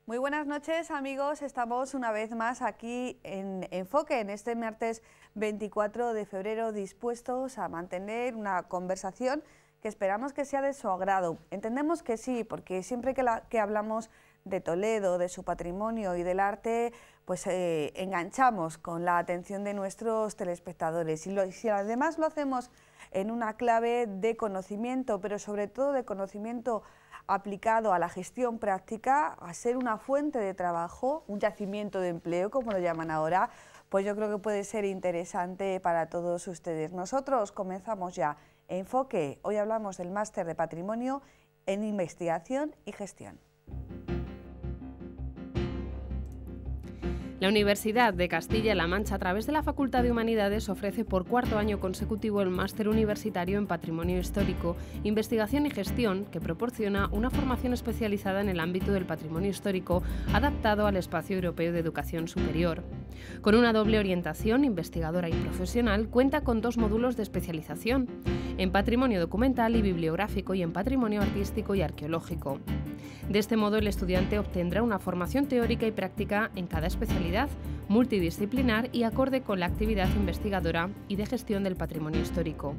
Muy buenas noches, amigos. Estamos una vez más aquí en Enfoque, en este martes 24 de febrero, dispuestos a mantener una conversación que esperamos que sea de su agrado. Entendemos que sí, porque siempre que hablamos de Toledo, de su patrimonio y del arte, pues enganchamos con la atención de nuestros telespectadores. Y si además lo hacemos en una clave de conocimiento, pero sobre todo de conocimiento aplicado a la gestión práctica, a ser una fuente de trabajo, un yacimiento de empleo, como lo llaman ahora, pues yo creo que puede ser interesante para todos ustedes. Nosotros comenzamos ya Enfoque. Hoy hablamos del Máster de Patrimonio en Investigación y Gestión. La Universidad de Castilla-La Mancha, a través de la Facultad de Humanidades, ofrece por cuarto año consecutivo el Máster Universitario en Patrimonio Histórico, Investigación y Gestión, que proporciona una formación especializada en el ámbito del patrimonio histórico, adaptado al Espacio Europeo de Educación Superior. Con una doble orientación, investigadora y profesional, cuenta con 2 módulos de especialización, en Patrimonio Documental y Bibliográfico y en Patrimonio Artístico y Arqueológico. De este modo, el estudiante obtendrá una formación teórica y práctica en cada especialidad, multidisciplinar y acorde con la actividad investigadora y de gestión del patrimonio histórico.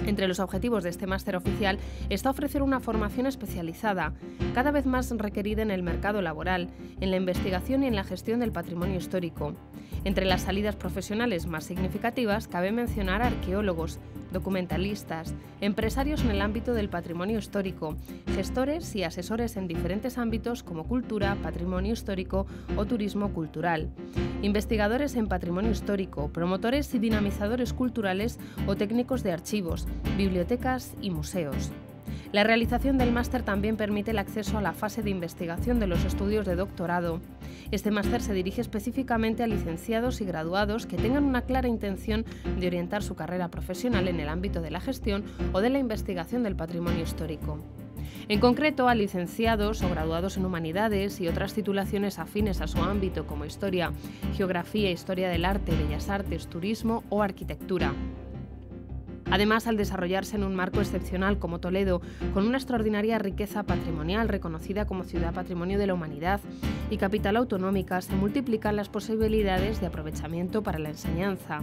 Entre los objetivos de este máster oficial está ofrecer una formación especializada, cada vez más requerida en el mercado laboral, en la investigación y en la gestión del patrimonio histórico. Entre las salidas profesionales más significativas cabe mencionar a arqueólogos, documentalistas, empresarios en el ámbito del patrimonio histórico, gestores y asesores en diferentes ámbitos como cultura, patrimonio histórico o turismo cultural, investigadores en patrimonio histórico, promotores y dinamizadores culturales o técnicos de archivos, bibliotecas y museos. La realización del máster también permite el acceso a la fase de investigación de los estudios de doctorado. Este máster se dirige específicamente a licenciados y graduados que tengan una clara intención de orientar su carrera profesional en el ámbito de la gestión o de la investigación del patrimonio histórico. En concreto, a licenciados o graduados en humanidades y otras titulaciones afines a su ámbito como historia, geografía, historia del arte, bellas artes, turismo o arquitectura. Además, al desarrollarse en un marco excepcional como Toledo, con una extraordinaria riqueza patrimonial reconocida como Ciudad Patrimonio de la Humanidad y capital autonómica, se multiplican las posibilidades de aprovechamiento para la enseñanza.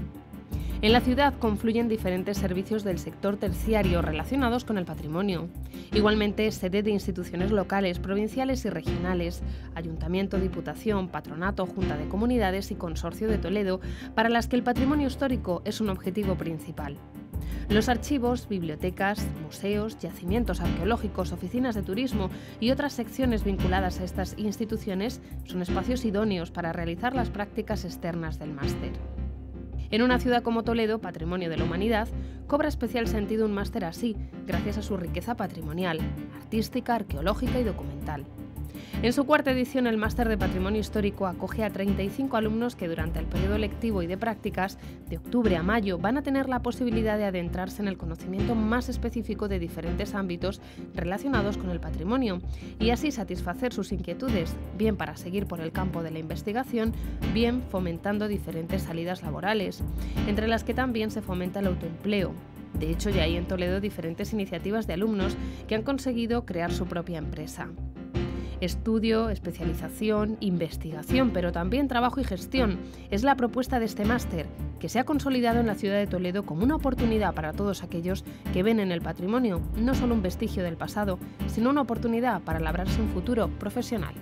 En la ciudad confluyen diferentes servicios del sector terciario relacionados con el patrimonio. Igualmente, sede de instituciones locales, provinciales y regionales, Ayuntamiento, Diputación, Patronato, Junta de Comunidades y Consorcio de Toledo, para las que el patrimonio histórico es un objetivo principal. Los archivos, bibliotecas, museos, yacimientos arqueológicos, oficinas de turismo y otras secciones vinculadas a estas instituciones son espacios idóneos para realizar las prácticas externas del máster. En una ciudad como Toledo, Patrimonio de la Humanidad, cobra especial sentido un máster así, gracias a su riqueza patrimonial, artística, arqueológica y documental. En su cuarta edición, el Máster de Patrimonio Histórico acoge a 35 alumnos que durante el periodo lectivo y de prácticas, de octubre a mayo, van a tener la posibilidad de adentrarse en el conocimiento más específico de diferentes ámbitos relacionados con el patrimonio y así satisfacer sus inquietudes, bien para seguir por el campo de la investigación, bien fomentando diferentes salidas laborales, entre las que también se fomenta el autoempleo. De hecho, ya hay en Toledo diferentes iniciativas de alumnos que han conseguido crear su propia empresa. Estudio, especialización, investigación, pero también trabajo y gestión es la propuesta de este máster, que se ha consolidado en la ciudad de Toledo como una oportunidad para todos aquellos que ven en el patrimonio no solo un vestigio del pasado, sino una oportunidad para labrarse un futuro profesional.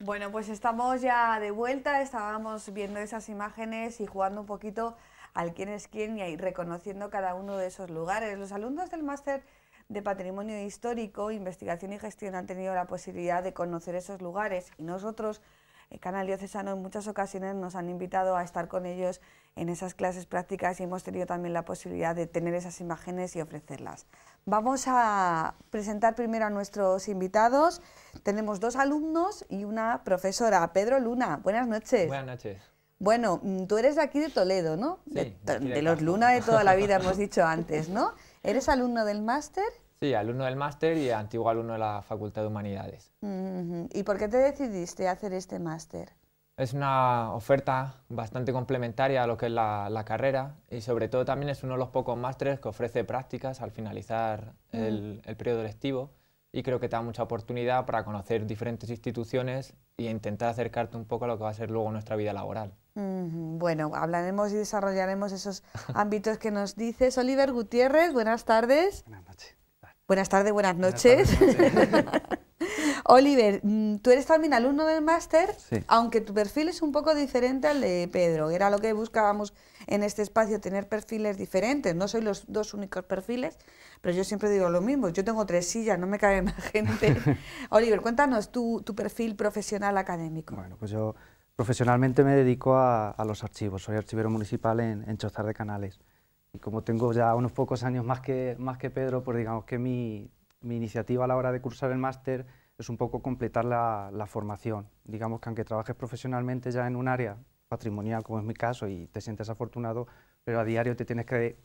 Bueno, pues estamos ya de vuelta, estábamos viendo esas imágenes y jugando un poquito al quién es quién y reconociendo cada uno de esos lugares. Los alumnos del Máster de Patrimonio Histórico, Investigación y Gestión han tenido la posibilidad de conocer esos lugares y nosotros, el Canal Diocesano, en muchas ocasiones nos han invitado a estar con ellos en esas clases prácticas y hemos tenido también la posibilidad de tener esas imágenes y ofrecerlas. Vamos a presentar primero a nuestros invitados. Tenemos 2 alumnos y una profesora. Pedro Luna, buenas noches. Buenas noches. Bueno, tú eres de aquí de Toledo, ¿no? Sí, de los Luna de toda la vida, hemos dicho antes, ¿no? ¿Eres alumno del máster? Sí, alumno del máster y antiguo alumno de la Facultad de Humanidades. ¿Y por qué te decidiste a hacer este máster? es una oferta bastante complementaria a lo que es la carrera y sobre todo también es uno de los pocos másteres que ofrece prácticas al finalizar el periodo lectivo y creo que te da mucha oportunidad para conocer diferentes instituciones e intentar acercarte un poco a lo que va a ser luego nuestra vida laboral. Bueno, hablaremos y desarrollaremos esos ámbitos que nos dices. Oliver Gutiérrez, buenas tardes. Buenas noches. Buenas tardes, buenas noches. Oliver, tú eres también alumno del máster, Sí. aunque tu perfil es un poco diferente al de Pedro. Era lo que buscábamos en este espacio, tener perfiles diferentes. No soy los dos únicos perfiles, pero yo siempre digo lo mismo. Yo tengo 3 sillas, no me cabe más gente. Oliver, cuéntanos tu perfil profesional académico. Bueno, pues yo profesionalmente me dedico a los archivos. Soy archivero municipal en Chozar de Canales. Y como tengo ya unos pocos años más que Pedro, pues digamos que mi iniciativa a la hora de cursar el máster es un poco completar la formación. Digamos que aunque trabajes profesionalmente ya en un área patrimonial, como es mi caso, y te sientes afortunado, pero a diario te tienes que,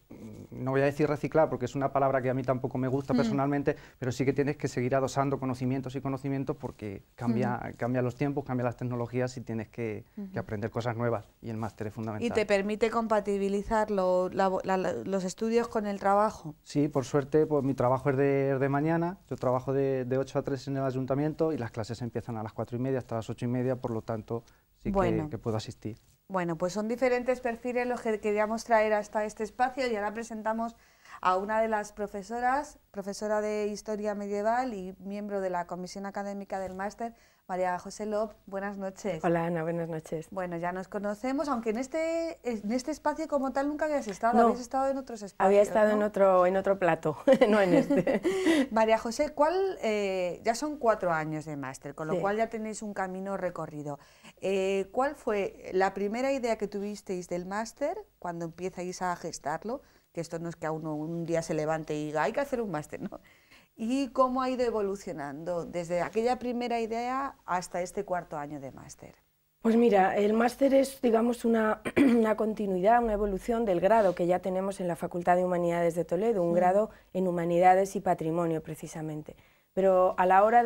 no voy a decir reciclar, porque es una palabra que a mí tampoco me gusta personalmente, pero sí que tienes que seguir adosando conocimientos y conocimientos porque cambian los tiempos, cambian las tecnologías y tienes que aprender cosas nuevas y el máster es fundamental. ¿Y te permite compatibilizar los estudios con el trabajo? Sí, por suerte, pues mi trabajo es de mañana, yo trabajo de 8 a 3 en el ayuntamiento y las clases empiezan a las 4:30 hasta las 8:30, por lo tanto sí que puedo asistir. Bueno, pues son diferentes perfiles los que queríamos traer hasta este espacio y ahora presentamos a una de las profesoras, profesora de Historia Medieval y miembro de la Comisión Académica del Máster, María José Lop. Buenas noches. Hola Ana, buenas noches. Bueno, ya nos conocemos, aunque en este espacio como tal nunca habías estado, No, habías estado en otros espacios. Había estado, ¿no? en otro plato, no en este. María José, ya son 4 años de máster, con lo Sí. cual ya tenéis un camino recorrido. ¿Cuál fue la primera idea que tuvisteis del máster cuando empiezais a gestarlo? Que esto no es que a uno un día se levante y diga, hay que hacer un máster, ¿no? ¿Y cómo ha ido evolucionando desde aquella primera idea hasta este 4.º año de máster? Pues mira, el máster es, digamos, una continuidad, una evolución del grado que ya tenemos en la Facultad de Humanidades de Toledo, un grado en Humanidades y Patrimonio, precisamente. Pero a la hora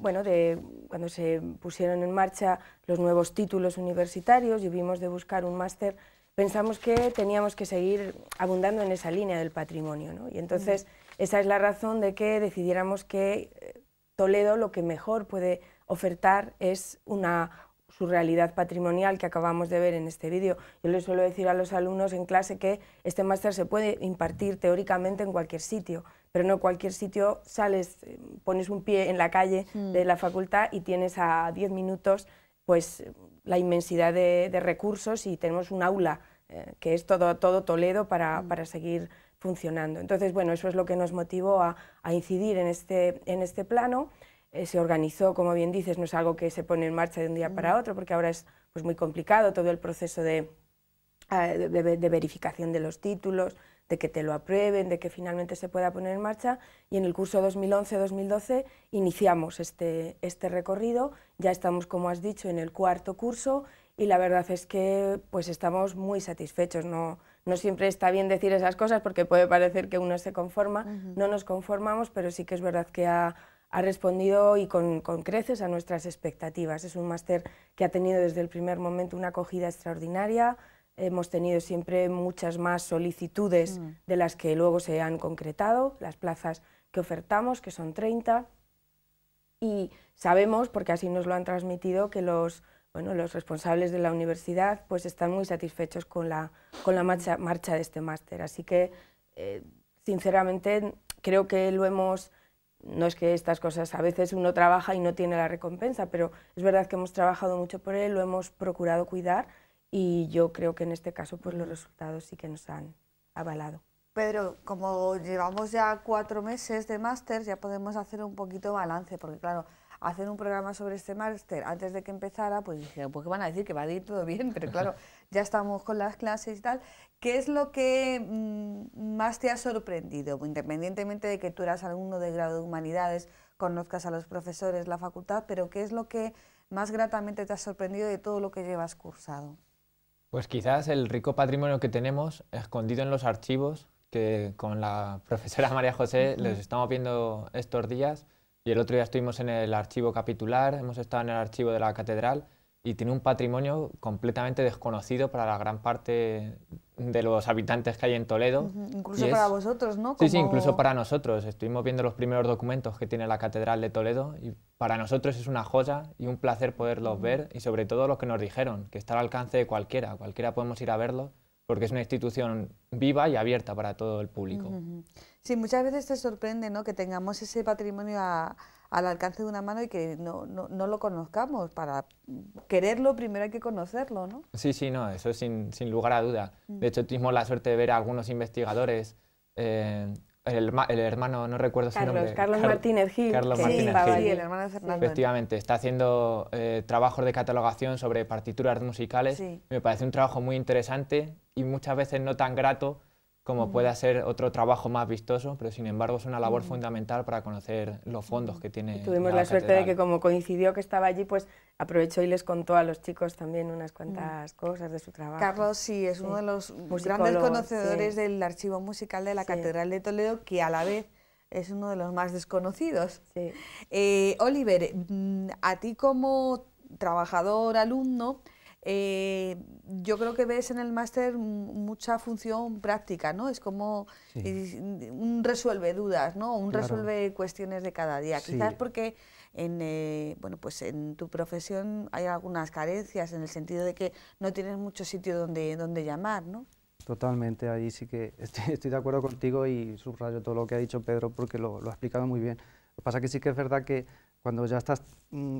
cuando se pusieron en marcha los nuevos títulos universitarios y vimos de buscar un máster, pensamos que teníamos que seguir abundando en esa línea del patrimonio, ¿no? Y entonces esa es la razón de que decidiéramos que Toledo lo que mejor puede ofertar es su realidad patrimonial que acabamos de ver en este vídeo. Yo les suelo decir a los alumnos en clase que este máster se puede impartir teóricamente en cualquier sitio, pero no cualquier sitio sales, pones un pie en la calle de la facultad y tienes a 10 minutos pues la inmensidad de recursos y tenemos un aula que es todo Toledo para seguir funcionando. Entonces, bueno, eso es lo que nos motivó a incidir en este plano. Se organizó, como bien dices, no es algo que se pone en marcha de un día para otro, porque ahora es pues, muy complicado todo el proceso de verificación de los títulos, de que te lo aprueben, de que finalmente se pueda poner en marcha, y en el curso 2011-2012 iniciamos este recorrido. Ya estamos, como has dicho, en el 4.º curso y la verdad es que pues, estamos muy satisfechos. No siempre está bien decir esas cosas porque puede parecer que uno se conforma, no nos conformamos, pero sí que es verdad que ha respondido y con creces a nuestras expectativas. Es un máster que ha tenido desde el primer momento una acogida extraordinaria. Hemos tenido siempre muchas más solicitudes de las que luego se han concretado, las plazas que ofertamos, que son 30, y sabemos, porque así nos lo han transmitido, que los responsables de la universidad pues, están muy satisfechos con la marcha de este máster. Así que, sinceramente, creo que lo hemos... No es que estas cosas, a veces uno trabaja y no tiene la recompensa, pero es verdad que hemos trabajado mucho por él, lo hemos procurado cuidar y yo creo que en este caso pues, los resultados sí que nos han avalado. Pedro, como llevamos ya 4 meses de máster, ya podemos hacer un poquito balance, porque claro, hacer un programa sobre este máster antes de que empezara, pues dije, pues ¿qué van a decir? Que va a ir todo bien, pero claro, ya estamos con las clases y tal. ¿Qué es lo que más te ha sorprendido? Independientemente de que tú eras alumno de grado de Humanidades, conozcas a los profesores, la facultad, pero ¿qué es lo que más gratamente te ha sorprendido de todo lo que llevas cursado? Pues quizás el rico patrimonio que tenemos escondido en los archivos, que con la profesora María José les estamos viendo estos días, y el otro día estuvimos en el archivo capitular, hemos estado en el archivo de la catedral, y tiene un patrimonio completamente desconocido para la gran parte de los habitantes que hay en Toledo. Incluso para vosotros, ¿no? Sí, sí, incluso para nosotros. Estuvimos viendo los primeros documentos que tiene la Catedral de Toledo y para nosotros es una joya y un placer poderlos ver, y sobre todo lo que nos dijeron, que está al alcance de cualquiera podemos ir a verlo, porque es una institución viva y abierta para todo el público. Sí, muchas veces te sorprende, ¿no?, que tengamos ese patrimonio al alcance de una mano y que no lo conozcamos. Para quererlo primero hay que conocerlo, ¿no? Sí, sí, no, eso sin lugar a duda. De hecho, tuvimos la suerte de ver a algunos investigadores, el hermano, no recuerdo su nombre. Carlos Martínez Gil. Carlos Sí, Martínez Gil. sí, el hermano de Fernando. Efectivamente, está haciendo trabajos de catalogación sobre partituras musicales. Sí. Me parece un trabajo muy interesante y muchas veces no tan grato como pueda ser otro trabajo más vistoso, pero sin embargo es una labor fundamental para conocer los fondos que tiene y tuvimos la suerte catedral. de que, como coincidió que estaba allí, pues aprovechó y les contó a los chicos también unas cuantas cosas de su trabajo. Carlos, sí, es uno de los grandes conocedores del archivo musical de la Catedral de Toledo, que a la vez es uno de los más desconocidos. Sí. Oliver, a ti como trabajador, alumno, yo creo que ves en el máster mucha función práctica, ¿no? Es como un resuelve dudas, ¿no? Un resuelve cuestiones de cada día. Sí. Quizás porque bueno, pues en tu profesión hay algunas carencias, en el sentido de que no tienes mucho sitio donde llamar, ¿no? Totalmente, ahí sí que estoy de acuerdo contigo y subrayo todo lo que ha dicho Pedro porque lo ha explicado muy bien. Lo que pasa es que sí que es verdad que cuando ya estás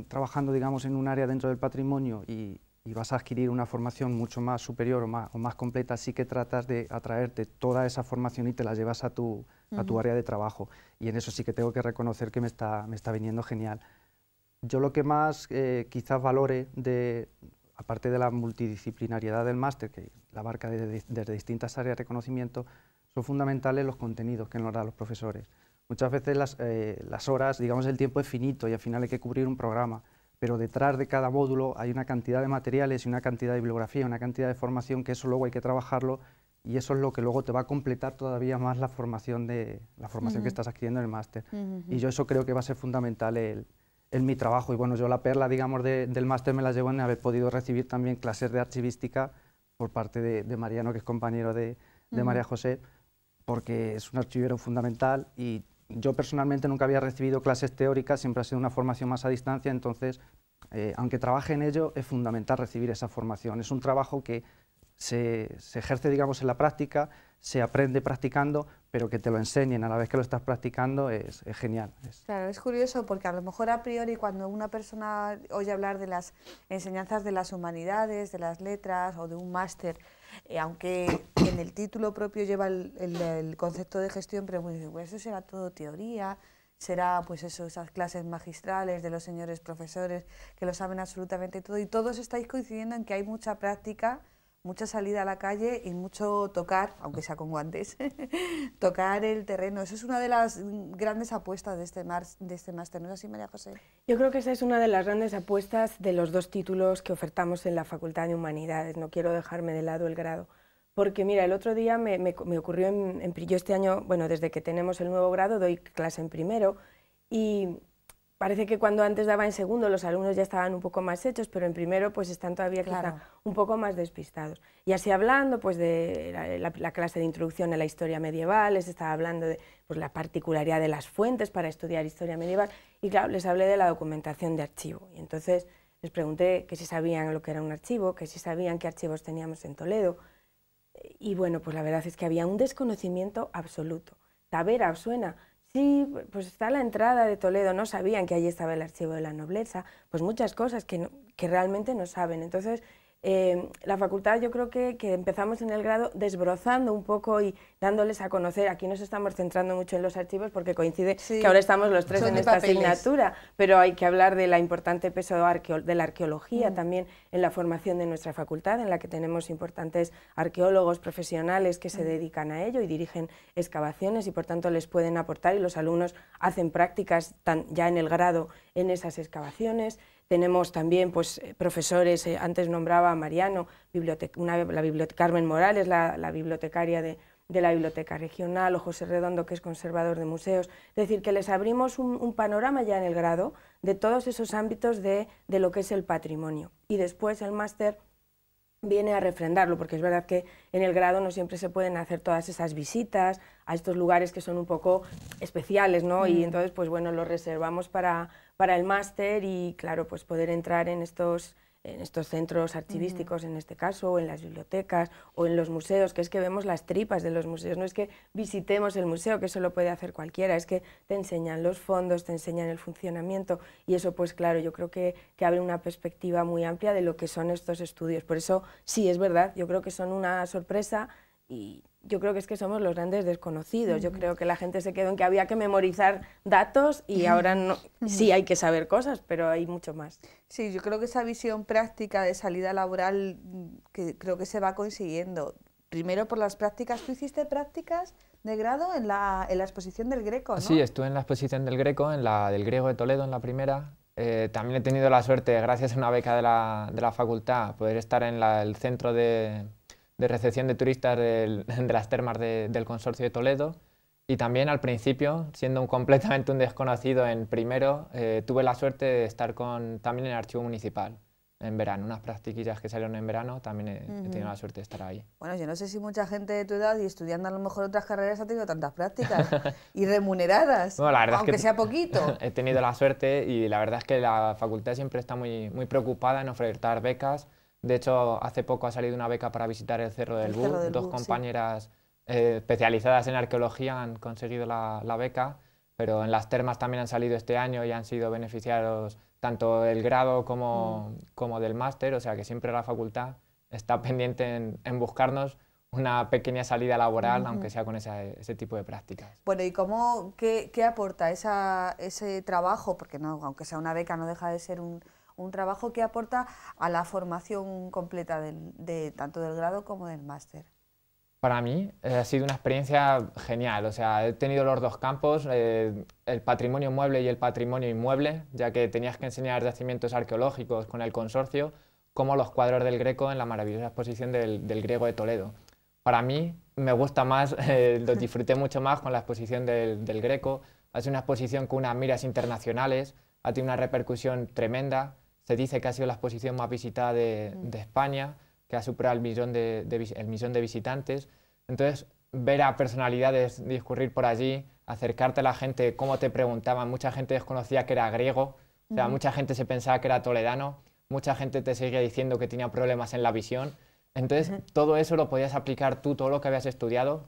trabajando, digamos, en un área dentro del patrimonio y vas a adquirir una formación mucho más superior o más completa, sí que tratas de atraerte toda esa formación y te la llevas a tu área de trabajo. Y en eso sí que tengo que reconocer que me está viniendo genial. Yo lo que más quizás valore, aparte de la multidisciplinariedad del máster, que la abarca desde distintas áreas de conocimiento, son fundamentales los contenidos que nos dan los profesores. Muchas veces las horas, digamos, el tiempo es finito y al final hay que cubrir un programa, pero detrás de cada módulo hay una cantidad de materiales y una cantidad de bibliografía, una cantidad de formación, que eso luego hay que trabajarlo y eso es lo que luego te va a completar todavía más la formación que estás adquiriendo en el máster. Y yo eso creo que va a ser fundamental en mi trabajo. Y bueno, yo la perla, digamos, del máster me la llevo en haber podido recibir también clases de archivística por parte de Mariano, que es compañero de María José, porque es un archivero fundamental y yo personalmente nunca había recibido clases teóricas, siempre ha sido una formación más a distancia, entonces, aunque trabaje en ello, es fundamental recibir esa formación. Es un trabajo que se ejerce, digamos, en la práctica, se aprende practicando, pero que te lo enseñen a la vez que lo estás practicando es genial. Claro, es curioso porque a lo mejor a priori cuando una persona oye hablar de las enseñanzas de las humanidades, de las letras o de un máster, aunque en el título propio lleva el concepto de gestión, pero pues eso será todo teoría, será pues eso, esas clases magistrales de los señores profesores que lo saben absolutamente todo, y todos estáis coincidiendo en que hay mucha práctica, mucha salida a la calle y mucho tocar, aunque sea con guantes, tocar el terreno. Eso es una de las grandes apuestas de este máster, ¿no es así, María José? Yo creo que esa es una de las grandes apuestas de los dos títulos que ofertamos en la Facultad de Humanidades. No quiero dejarme de lado el grado, porque mira, el otro día me ocurrió, yo este año, bueno, desde que tenemos el nuevo grado doy clase en primero y parece que cuando antes daba en segundo los alumnos ya estaban un poco más hechos, pero en primero pues están todavía quizá un poco más despistados. Y así hablando pues de la clase de introducción a la historia medieval, les estaba hablando de pues, la particularidad de las fuentes para estudiar historia medieval y claro, les hablé de la documentación de archivo. Y entonces les pregunté que si sabían lo que era un archivo, que si sabían qué archivos teníamos en Toledo. Y bueno, pues la verdad es que había un desconocimiento absoluto. ¿Tavera os suena? Sí, pues está la entrada de Toledo, no sabían que allí estaba el archivo de la nobleza, pues muchas cosas que realmente no saben. Entonces, la facultad yo creo que empezamos en el grado desbrozando un poco y dándoles a conocer. Aquí nos estamos centrando mucho en los archivos porque coincide que ahora estamos los tres en esta asignatura, pero hay que hablar del importante peso de la arqueología también en la formación de nuestra facultad, en la que tenemos importantes arqueólogos profesionales que se dedican a ello y dirigen excavaciones y por tanto les pueden aportar y los alumnos hacen prácticas ya en el grado en esas excavaciones. Tenemos también pues, profesores, antes nombraba a Mariano, la bibliotecaria Carmen Morales, la bibliotecaria de de la Biblioteca Regional, o José Redondo, que es conservador de museos. Es decir, que les abrimos un panorama ya en el grado de todos esos ámbitos de lo que es el patrimonio. Y después el máster viene a refrendarlo, porque es verdad que en el grado no siempre se pueden hacer todas esas visitas a estos lugares que son un poco especiales, ¿no? Y entonces, pues bueno, lo reservamos para el máster y, claro, pues poder entrar en estos centros archivísticos, en este caso, o en las bibliotecas, o en los museos, que es que vemos las tripas de los museos, no es que visitemos el museo, que eso lo puede hacer cualquiera, es que te enseñan los fondos, te enseñan el funcionamiento, y eso, pues claro, yo creo que abre una perspectiva muy amplia de lo que son estos estudios. Por eso, sí, es verdad, yo creo que son una sorpresa, y yo creo que es que somos los grandes desconocidos. Yo creo que la gente se quedó en que había que memorizar datos y ahora no, sí hay que saber cosas, pero hay mucho más. Sí, yo creo que esa visión práctica de salida laboral que creo que se va consiguiendo. Primero por las prácticas. ¿Tú hiciste prácticas de grado en la exposición del Greco, no? Sí, estuve en la exposición del Greco, en la del Griego de Toledo, en la primera. También he tenido la suerte, gracias a una beca de la facultad, poder estar en el centro de recepción de turistas de las termas del Consorcio de Toledo, y también al principio, siendo completamente un desconocido en primero, tuve la suerte de estar también en el Archivo Municipal en verano, unas practiquillas que salieron en verano, también he tenido la suerte de estar ahí. Bueno, yo no sé si mucha gente de tu edad y estudiando a lo mejor otras carreras ha tenido tantas prácticas y remuneradas, bueno, la verdad aunque es que sea poquito. He tenido la suerte y la verdad es que la facultad siempre está muy preocupada en ofertar becas. De hecho, hace poco ha salido una beca para visitar el Cerro del Bú. Dos compañeras especializadas en arqueología han conseguido la beca, pero en las termas también han salido este año y han sido beneficiados tanto del grado como del máster, o sea que siempre la facultad está pendiente en buscarnos una pequeña salida laboral, aunque sea con ese tipo de prácticas. Bueno, ¿y qué aporta ese trabajo? Porque no, aunque sea una beca, no deja de ser un trabajo que aporta a la formación completa tanto del grado como del máster. Para mí ha sido una experiencia genial, o sea, he tenido los dos campos, el patrimonio mueble y el patrimonio inmueble, ya que tenías que enseñar yacimientos arqueológicos con el consorcio, como los cuadros del Greco en la maravillosa exposición del Griego de Toledo. Para mí me gusta más, lo disfruté mucho más con la exposición del Greco. Ha sido una exposición con unas miras internacionales, ha tenido una repercusión tremenda. Se dice que ha sido la exposición más visitada de España, que ha superado el millón de visitantes. Entonces, ver a personalidades discurrir por allí, acercarte a la gente, cómo te preguntaban, mucha gente desconocía que era griego, o sea, mucha gente se pensaba que era toledano, mucha gente te seguía diciendo que tenía problemas en la visión. Entonces, todo eso lo podías aplicar tú, todo lo que habías estudiado,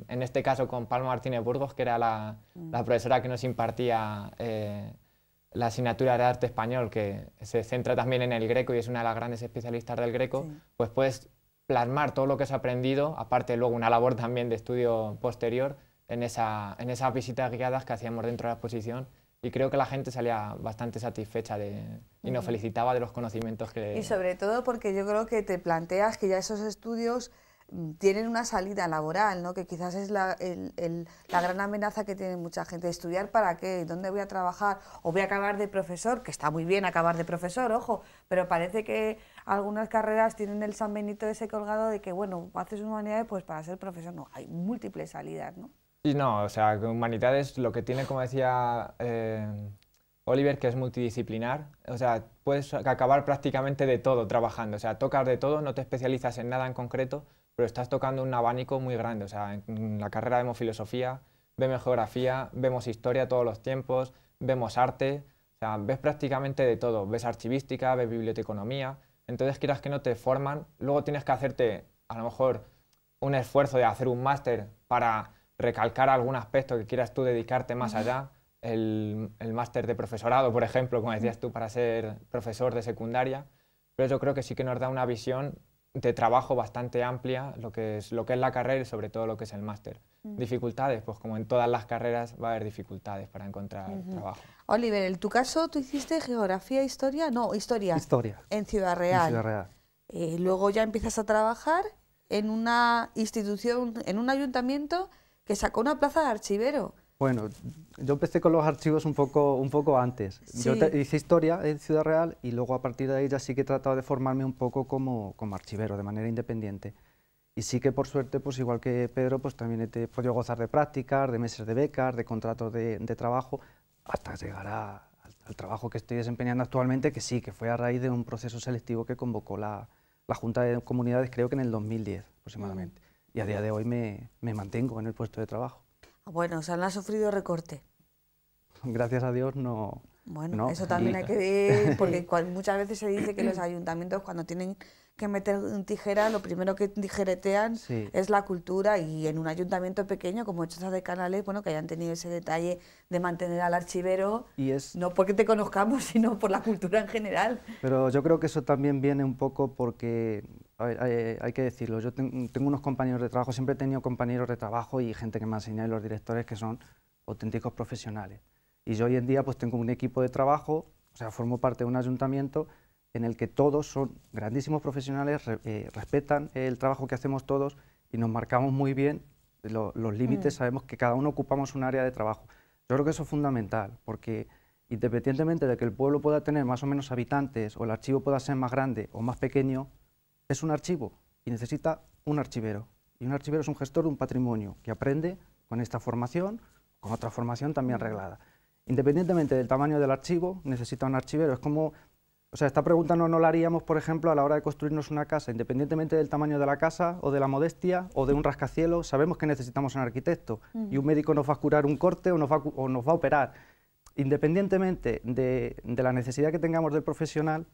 en este caso con Palma Martínez Burgos, que era la profesora que nos impartía la asignatura de arte español, que se centra también en el Greco y es una de las grandes especialistas del Greco, pues puedes plasmar todo lo que has aprendido, aparte luego una labor también de estudio posterior en esas visitas guiadas que hacíamos dentro de la exposición, y creo que la gente salía bastante satisfecha y nos felicitaba de los conocimientos que... Y sobre todo porque yo creo que te planteas que ya esos estudios tienen una salida laboral, ¿no? Que quizás es la gran amenaza que tiene mucha gente. ¿Estudiar para qué? ¿Dónde voy a trabajar? ¿O voy a acabar de profesor? Que está muy bien acabar de profesor, ojo, pero parece que algunas carreras tienen el San Benito ese colgado de que, bueno, haces humanidades pues para ser profesor. No, hay múltiples salidas, ¿no? Y no, o sea, que humanidades lo que tiene, como decía Oliver, que es multidisciplinar, o sea, puedes acabar prácticamente de todo trabajando, o sea, tocas de todo, no te especializas en nada en concreto, pero estás tocando un abanico muy grande. O sea, en la carrera vemos filosofía, vemos geografía, vemos historia todos los tiempos, vemos arte, o sea, ves prácticamente de todo, ves archivística, ves biblioteconomía, entonces quieras que no te forman, luego tienes que hacerte a lo mejor un esfuerzo de hacer un máster para recalcar algún aspecto que quieras tú dedicarte más allá, el máster de profesorado, por ejemplo, como decías tú, para ser profesor de secundaria, pero yo creo que sí que nos da una visión de trabajo bastante amplia, lo que es la carrera y sobre todo lo que es el máster. Dificultades, pues como en todas las carreras va a haber dificultades para encontrar trabajo. Oliver, en tu caso, ¿tú hiciste geografía, historia? No, historia. Historia. En Ciudad Real. En Ciudad Real. Luego ya empiezas a trabajar en una institución, en un ayuntamiento que sacó una plaza de archivero. Bueno, yo empecé con los archivos un poco antes. Sí. Yo hice historia en Ciudad Real y luego a partir de ahí ya sí que he tratado de formarme un poco como archivero, de manera independiente. Y sí que por suerte, pues igual que Pedro, pues también he podido gozar de prácticas, de meses de becas, de contratos de trabajo, hasta llegar al trabajo que estoy desempeñando actualmente, que sí, que fue a raíz de un proceso selectivo que convocó la Junta de Comunidades, creo que en el 2010 aproximadamente. Y a día de hoy me mantengo en el puesto de trabajo. Bueno, o sea, no ha sufrido recorte. Gracias a Dios no. Bueno, no. eso también hay que ver, porque muchas veces se dice que los ayuntamientos cuando tienen que meter tijera, lo primero que tijeretean es la cultura, y en un ayuntamiento pequeño como Chozas de Canales, bueno, que hayan tenido ese detalle de mantener al archivero, no porque te conozcamos, sino por la cultura en general. Pero yo creo que eso también viene un poco porque, a ver, hay que decirlo, yo tengo unos compañeros de trabajo, siempre he tenido compañeros de trabajo y gente que me ha enseñado, y los directores, que son auténticos profesionales. Y yo hoy en día pues tengo un equipo de trabajo, o sea, formo parte de un ayuntamiento en el que todos son grandísimos profesionales, respetan el trabajo que hacemos todos y nos marcamos muy bien los límites, sabemos que cada uno ocupamos un área de trabajo. Yo creo que eso es fundamental, porque independientemente de que el pueblo pueda tener más o menos habitantes o el archivo pueda ser más grande o más pequeño, es un archivo y necesita un archivero. Y un archivero es un gestor de un patrimonio que aprende con esta formación, con otra formación también reglada. Independientemente del tamaño del archivo, necesita un archivero. Es como, o sea, esta pregunta no la haríamos, por ejemplo, a la hora de construirnos una casa. Independientemente del tamaño de la casa, o de la modestia, o de un rascacielos, sabemos que necesitamos un arquitecto. Y un médico nos va a curar un corte o nos va a operar. Independientemente de la necesidad que tengamos del profesional,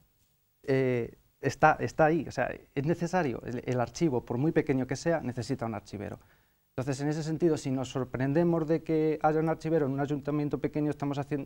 está ahí. O sea, es necesario. El archivo, por muy pequeño que sea, necesita un archivero. Entonces, en ese sentido, si nos sorprendemos de que haya un archivero en un ayuntamiento pequeño,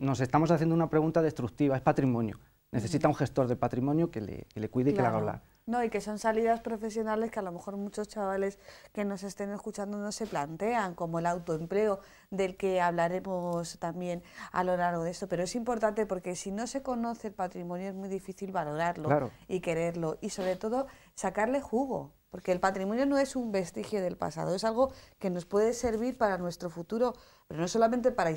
nos estamos haciendo una pregunta destructiva, es patrimonio. Necesita un gestor de patrimonio que le cuide y que le haga hablar. No, y que son salidas profesionales que a lo mejor muchos chavales que nos estén escuchando no se plantean, como el autoempleo, del que hablaremos también a lo largo de esto. Pero es importante porque si no se conoce el patrimonio es muy difícil valorarlo y quererlo, y sobre todo sacarle jugo. Porque el patrimonio no es un vestigio del pasado, es algo que nos puede servir para nuestro futuro, pero no solamente para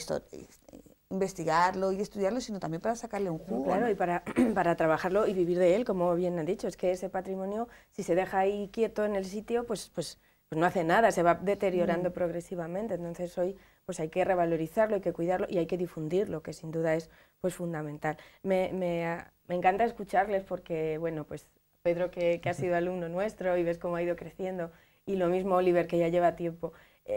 investigarlo y estudiarlo, sino también para sacarle un jugo. Claro, y para trabajarlo y vivir de él, como bien han dicho. Es que ese patrimonio, si se deja ahí quieto en el sitio, pues no hace nada, se va deteriorando progresivamente. Entonces hoy pues hay que revalorizarlo, hay que cuidarlo y hay que difundirlo, que sin duda es pues fundamental. Me encanta escucharles porque, bueno, pues Pedro, que ha sido alumno nuestro y ves cómo ha ido creciendo, y lo mismo Oliver, que ya lleva tiempo.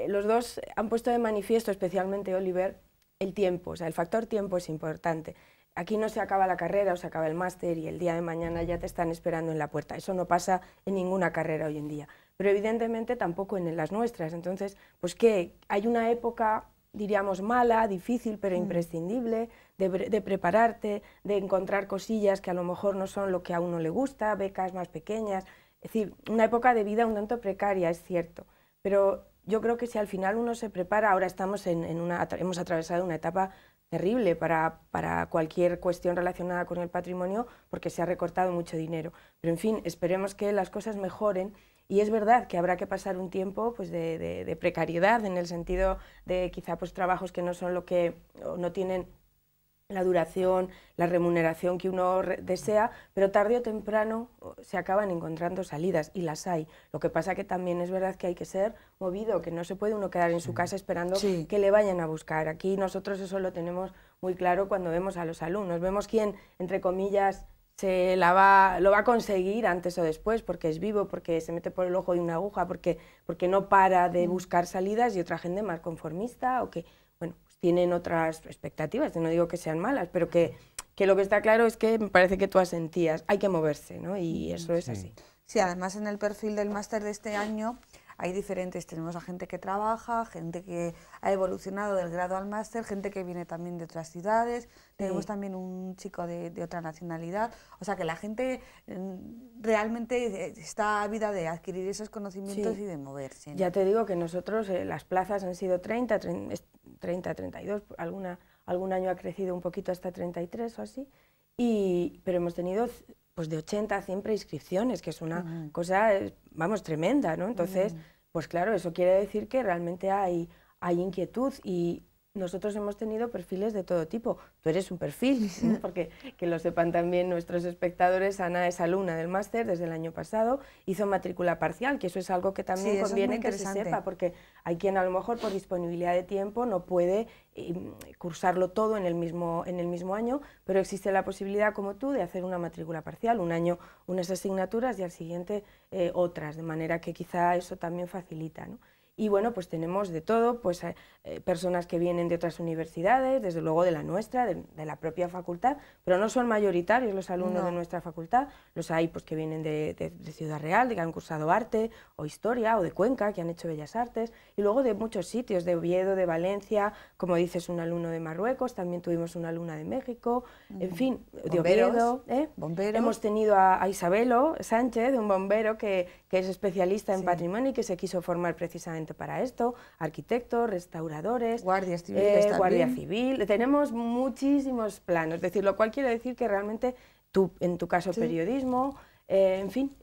Los dos han puesto de manifiesto, especialmente Oliver, el tiempo, o sea, el factor tiempo es importante. Aquí no se acaba la carrera o se acaba el máster y el día de mañana ya te están esperando en la puerta. Eso no pasa en ninguna carrera hoy en día, pero evidentemente tampoco en las nuestras. Entonces, pues que hay una época, diríamos, mala, difícil, pero imprescindible, de prepararte, de encontrar cosillas que a lo mejor no son lo que a uno le gusta, becas más pequeñas. Es decir, una época de vida un tanto precaria, es cierto, pero yo creo que si al final uno se prepara, ahora estamos hemos atravesado una etapa terrible para cualquier cuestión relacionada con el patrimonio, porque se ha recortado mucho dinero. Pero en fin, esperemos que las cosas mejoren. Y es verdad que habrá que pasar un tiempo pues, de precariedad, en el sentido de quizá pues, trabajos que no son lo que, o no tienen la duración, la remuneración que uno desea, pero tarde o temprano se acaban encontrando salidas, y las hay. Lo que pasa que también es verdad que hay que ser movido, que no se puede uno quedar en su casa esperando que le vayan a buscar. Aquí nosotros eso lo tenemos muy claro cuando vemos a los alumnos. Vemos quién, entre comillas, lo va a conseguir antes o después, porque es vivo, porque se mete por el ojo de una aguja, porque no para de buscar salidas, y otra gente más conformista o que, bueno, pues tienen otras expectativas. No digo que sean malas, pero que lo que está claro es que me parece que tú asentías, hay que moverse, ¿no? Y eso es así. Sí, además en el perfil del máster de este año hay diferentes, tenemos a gente que trabaja, gente que ha evolucionado del grado al máster, gente que viene también de otras ciudades, tenemos también un chico de otra nacionalidad, o sea que la gente realmente está ávida de adquirir esos conocimientos y de moverse, ¿no? Ya te digo que nosotros las plazas han sido 30, 32, algún año ha crecido un poquito hasta 33 o así, pero hemos tenido pues de 80 a 100 preinscripciones, que es una cosa, vamos, tremenda, ¿no? Entonces, pues claro, eso quiere decir que realmente hay inquietud, y nosotros hemos tenido perfiles de todo tipo. Tú eres un perfil, ¿no? Porque que lo sepan también nuestros espectadores, Ana es alumna del máster desde el año pasado, hizo matrícula parcial, que eso es algo que también conviene que se sepa, porque hay quien a lo mejor por disponibilidad de tiempo no puede cursarlo todo en el mismo año, pero existe la posibilidad, como tú, de hacer una matrícula parcial, un año unas asignaturas y al siguiente otras, de manera que quizá eso también facilita, ¿no? Y bueno, pues tenemos de todo, pues personas que vienen de otras universidades, desde luego de la nuestra, de la propia facultad, pero no son mayoritarios los alumnos de nuestra facultad, los hay pues que vienen de Ciudad Real, de que han cursado arte o historia, o de Cuenca, que han hecho Bellas Artes, y luego de muchos sitios, de Oviedo, de Valencia, como dices, un alumno de Marruecos, también tuvimos una alumna de México, en fin, de Oviedo. Bomberos. Hemos tenido a Isabelo Sánchez, un bombero que es especialista en patrimonio y que se quiso formar precisamente para esto, arquitectos, restauradores, guardias civiles guardia civil, tenemos muchísimos planos, es decir, lo cual quiere decir que realmente tú, en tu caso periodismo, en fin,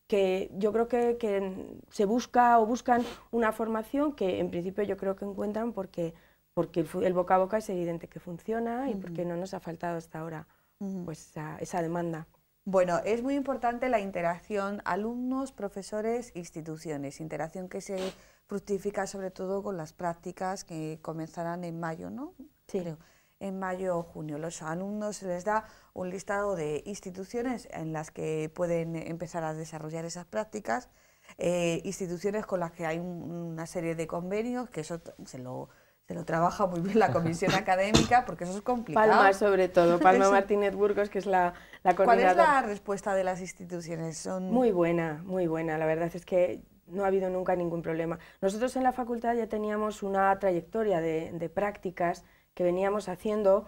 que yo creo que se busca o buscan una formación que en principio yo creo que encuentran porque el boca a boca es evidente que funciona y porque no nos ha faltado hasta ahora pues esa demanda. Bueno, es muy importante la interacción alumnos, profesores, instituciones, interacción que se fructifica sobre todo con las prácticas que comenzarán en mayo, ¿no? Sí. Creo, en mayo o junio. Los alumnos se les da un listado de instituciones en las que pueden empezar a desarrollar esas prácticas, instituciones con las que hay una serie de convenios, que eso se lo trabaja muy bien la comisión académica, porque eso es complicado. Palma sobre todo, Palma Martínez Burgos, que es la coordinadora. ¿Cuál es la respuesta de las instituciones? Muy buena, la verdad es que no ha habido nunca ningún problema. Nosotros en la facultad ya teníamos una trayectoria de prácticas que veníamos haciendo.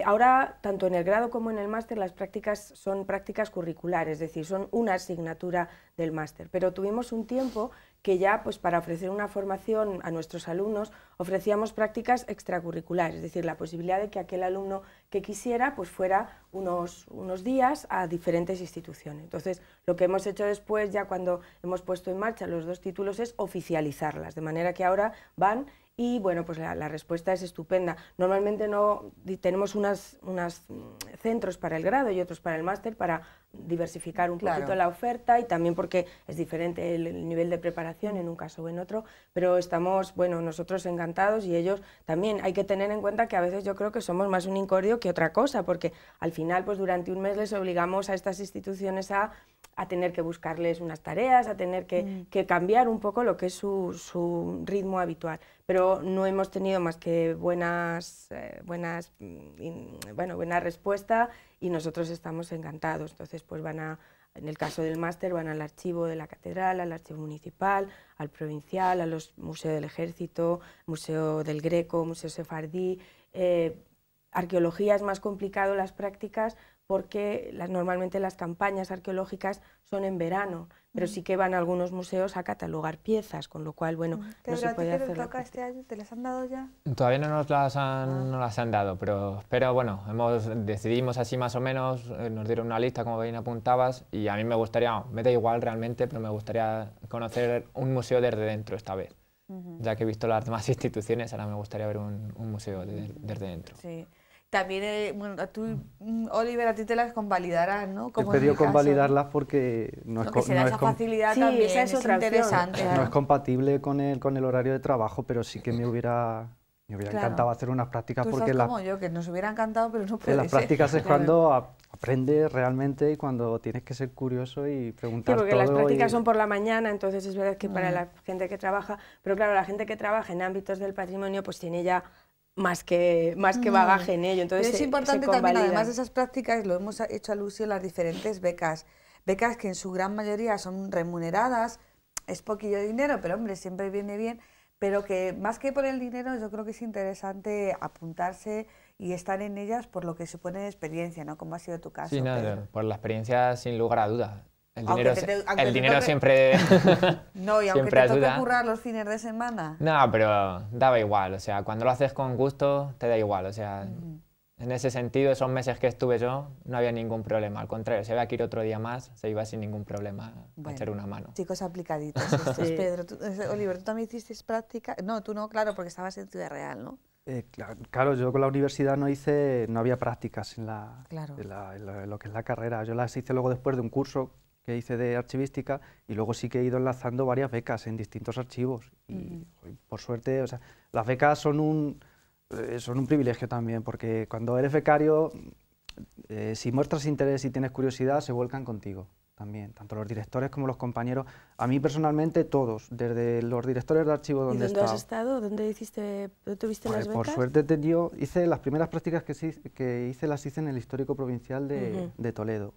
Ahora, tanto en el grado como en el máster, las prácticas son prácticas curriculares, es decir, son una asignatura del máster, pero tuvimos un tiempo que ya, pues para ofrecer una formación a nuestros alumnos, ofrecíamos prácticas extracurriculares, es decir, la posibilidad de que aquel alumno que quisiera, pues fuera unos días a diferentes instituciones. Entonces, lo que hemos hecho después, ya cuando hemos puesto en marcha los dos títulos, es oficializarlas, de manera que ahora van. Y bueno, pues la respuesta es estupenda. Normalmente tenemos unos centros para el grado y otros para el máster para diversificar un poquito la oferta y también porque es diferente el nivel de preparación en un caso o en otro, pero estamos, bueno, nosotros encantados y ellos también. Hay que tener en cuenta que a veces yo creo que somos más un incordio que otra cosa, porque al final pues durante un mes les obligamos a estas instituciones a tener que buscarles unas tareas, a tener que cambiar un poco lo que es su ritmo habitual. Pero no hemos tenido más que buena respuesta y nosotros estamos encantados. Entonces, pues en el caso del máster, van al archivo de la catedral, al archivo municipal, al provincial, a los museos del Ejército, Museo del Greco, Museo Sefardí. Arqueología es más complicado las prácticas porque normalmente las campañas arqueológicas son en verano, pero sí que van a algunos museos a catalogar piezas, con lo cual, bueno, no se puede hacer. ¿Qué te toca este año? ¿Te las han dado ya? Todavía no nos las han dado, pero bueno, decidimos así más o menos, nos dieron una lista, como bien apuntabas, y a mí me da igual realmente, pero me gustaría conocer un museo desde dentro esta vez. Ya que he visto las demás instituciones, ahora me gustaría ver un museo desde dentro. Sí. También, bueno, tú, Oliver, a ti te las convalidarán, ¿no? He pedido convalidarlas porque no es esa facilidad también, esa es otra interesante. No es compatible con el horario de trabajo, pero sí que me hubiera encantado hacer unas prácticas. Tú porque como yo, que nos hubiera encantado, pero no puede las prácticas es cuando aprendes realmente y cuando tienes que ser curioso y preguntar todo. Sí, porque las prácticas son por la mañana, entonces es verdad que para la gente que trabaja, pero claro, la gente que trabaja en ámbitos del patrimonio pues tiene ya más que bagaje en ello. Entonces es importante también, además de esas prácticas, lo hemos hecho alusión a las diferentes becas que en su gran mayoría son remuneradas, es poquillo dinero, pero hombre, siempre viene bien, pero que más que por el dinero yo creo que es interesante apuntarse y estar en ellas por lo que supone de experiencia, ¿no? Como ha sido tu caso. Sí, no, por la experiencia sin lugar a dudas. El dinero siempre No, y aunque te toque currar los fines de semana. No, pero daba igual, o sea, cuando lo haces con gusto te da igual, o sea, en ese sentido, esos meses que estuve yo, no había ningún problema. Al contrario, si había que ir otro día más, se iba sin ningún problema a echar una mano. Chicos aplicaditos estos. Sí. Pedro, Oliver, ¿tú también hiciste práctica? No, tú no, claro, porque estabas en Ciudad Real, ¿no? Claro, yo con la universidad no había prácticas en lo que es la carrera. Yo las hice luego después de un curso que hice de archivística y luego sí que he ido enlazando varias becas en distintos archivos. Y por suerte, o sea, las becas son un privilegio también, porque cuando eres becario, si muestras interés y tienes curiosidad, se vuelcan contigo también, tanto los directores como los compañeros. A mí personalmente todos, desde los directores de archivo donde he estado. ¿Y dónde has estado? ¿Dónde tuviste las becas? Por suerte hice las primeras prácticas que hice, las hice en el Histórico Provincial de Toledo.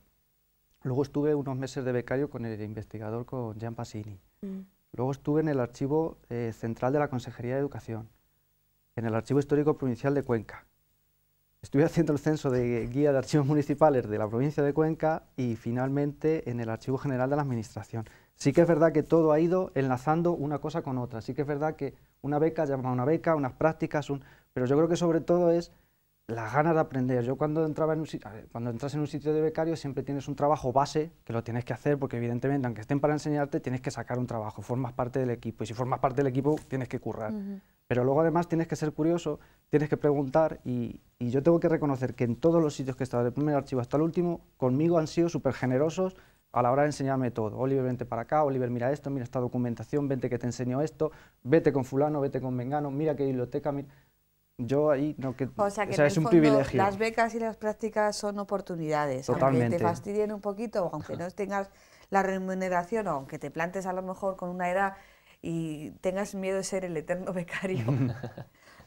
Luego estuve unos meses de becario con el investigador, con Jean Pasini. Luego estuve en el Archivo Central de la Consejería de Educación, en el Archivo Histórico Provincial de Cuenca. Estuve haciendo el censo de guía de archivos municipales de la provincia de Cuenca y finalmente en el Archivo General de la Administración. Sí que es verdad que todo ha ido enlazando una cosa con otra. Sí que es verdad que una beca llama a una beca, unas prácticas, pero yo creo que sobre todo es las ganas de aprender. Yo cuando entras en un sitio de becario siempre tienes un trabajo base que lo tienes que hacer porque evidentemente aunque estén para enseñarte tienes que sacar un trabajo, formas parte del equipo y si formas parte del equipo tienes que currar. Pero luego además tienes que ser curioso, tienes que preguntar y yo tengo que reconocer que en todos los sitios que he estado, del primer archivo hasta el último, conmigo han sido súper generosos a la hora de enseñarme todo. Oliver, vente para acá, Oliver, mira esto, mira esta documentación, vente que te enseño esto, vete con fulano, vete con mengano, mira qué biblioteca, mira... Yo ahí, no, o sea, es un privilegio. Las becas y las prácticas son oportunidades. Totalmente. Aunque te fastidien un poquito, aunque no tengas la remuneración, o aunque te plantes a lo mejor con una edad y tengas miedo de ser el eterno becario.